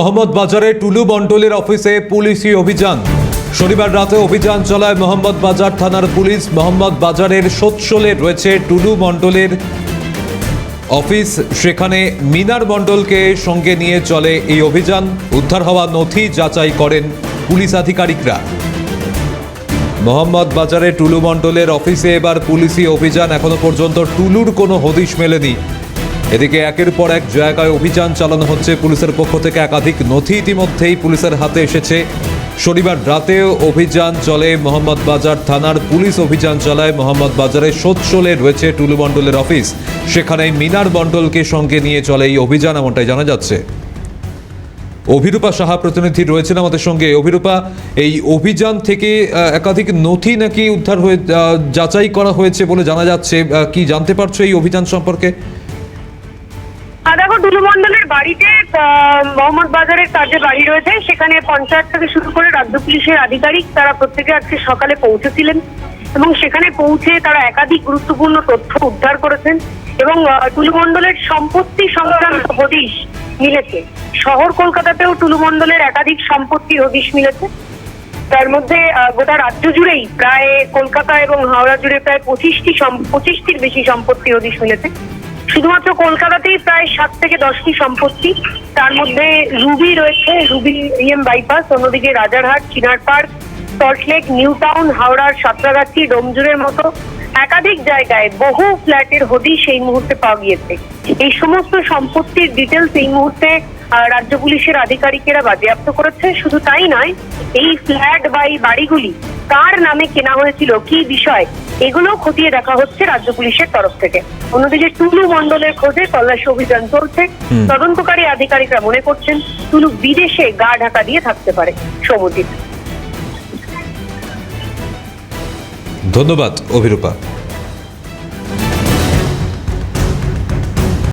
মোহাম্মদ বাজারে টুলু মণ্ডলের অফিসে পুলিশি অভিযান। শনিবার রাতে অভিযান চালায় মোহাম্মদ বাজার থানার পুলিশ। মোহাম্মদ বাজারের সোৎসলে রয়েছে টুলু মণ্ডলের অফিস, সেখানে মিনার মণ্ডলকে সঙ্গে নিয়ে চলে এই অভিযান। উদ্ধার হওয়া নথি যাচাই করেন পুলিশ আধিকারিকরা। মোহাম্মদ বাজারে টুলু মণ্ডলের অফিসে এবার পুলিশি অভিযান। এখনো পর্যন্ত টুলুর কোনো হদিশ মেলেনি। এদিকে একের পর এক জায়গায় অভিযান চালানো হচ্ছে পুলিশের পক্ষ থেকে। একাধিক নথি ইতিমধ্যেই পুলিশের হাতে এসেছে। শনিবার রাতেও অভিযান চলে মোহাম্মদ বাজার থানার পুলিশ। অভিযান চালায় মোহাম্মদ বাজারের সোৎসলে রয়েছে টুলু মণ্ডলের অফিস, সেখানে মিনার মণ্ডলকে সঙ্গে নিয়ে চলে এই অভিযান, এমনটাই জানা যাচ্ছে। অভিরূপা সাহা প্রতিনিধি রয়েছেন আমাদের সঙ্গে। অভিরূপা, এই অভিযান থেকে একাধিক নথি নাকি উদ্ধার হয়ে যাচাই করা হয়েছে বলে জানা যাচ্ছে, কি জানতে পারছো এই অভিযান সম্পর্কে? দেখো, টুলু মণ্ডলের বাড়িতে মোহাম্মদ বাজারের তার যে বাড়ি রয়েছে সেখানে পঞ্চায়েত থেকে শুরু করে রাজ্য পুলিশের আধিকারিক তারা প্রত্যেকে আজকে সকালে পৌঁছেছিলেন এবং সেখানে পৌঁছে তারা একাধিক গুরুত্বপূর্ণ তথ্য উদ্ধার করেছেন এবং টুলু মণ্ডলের সম্পত্তি সংক্রান্ত হদিশ মিলেছে। শহর কলকাতাতেও টুলু মণ্ডলের একাধিক সম্পত্তির হদিশ মিলেছে। তার মধ্যে গোটা রাজ্য জুড়েই প্রায় কলকাতা এবং হাওড়া জুড়ে প্রায় 25টির বেশি সম্পত্তির হদিশ মিলেছে। শুধুমাত্র কলকাতাতেই প্রায় 7 থেকে 10টি সম্পত্তি। তার মধ্যে রুবি রয়েছে, রুবি বাইপাস, অন্যদিকে রাজারহাট, চিনার পার্ক, সল্টলেক, নিউ টাউন, হাওড়ার সাঁতরাগাছি, ডোমজুরের মতো একাধিক জায়গায় বহু ফ্ল্যাটের হদিশ এই মুহূর্তে পাওয়া গিয়েছে। এই সমস্ত সম্পত্তির ডিটেলস এই মুহূর্তে রাজ্য পুলিশের আধিকারিকেরা বাজেয়াপ্ত করেছে। শুধু তাই নয়, এই ফ্ল্যাট বা এই বাড়িগুলি কার নামে কেনা হয়েছিল, কি বিষয়, এগুলো খতিয়ে দেখা হচ্ছে রাজ্য পুলিশের তরফ থেকে। অন্যদিকে টুলু মণ্ডলের খোঁজে তল্লাশি অভিযান চলছে। তদন্তকারী আধিকারিকরা মনে করছেন টুলু বিদেশে গা ঢাকা দিয়ে থাকতে পারে। সৌমজিৎ, ধন্যবাদ অভিরূপা।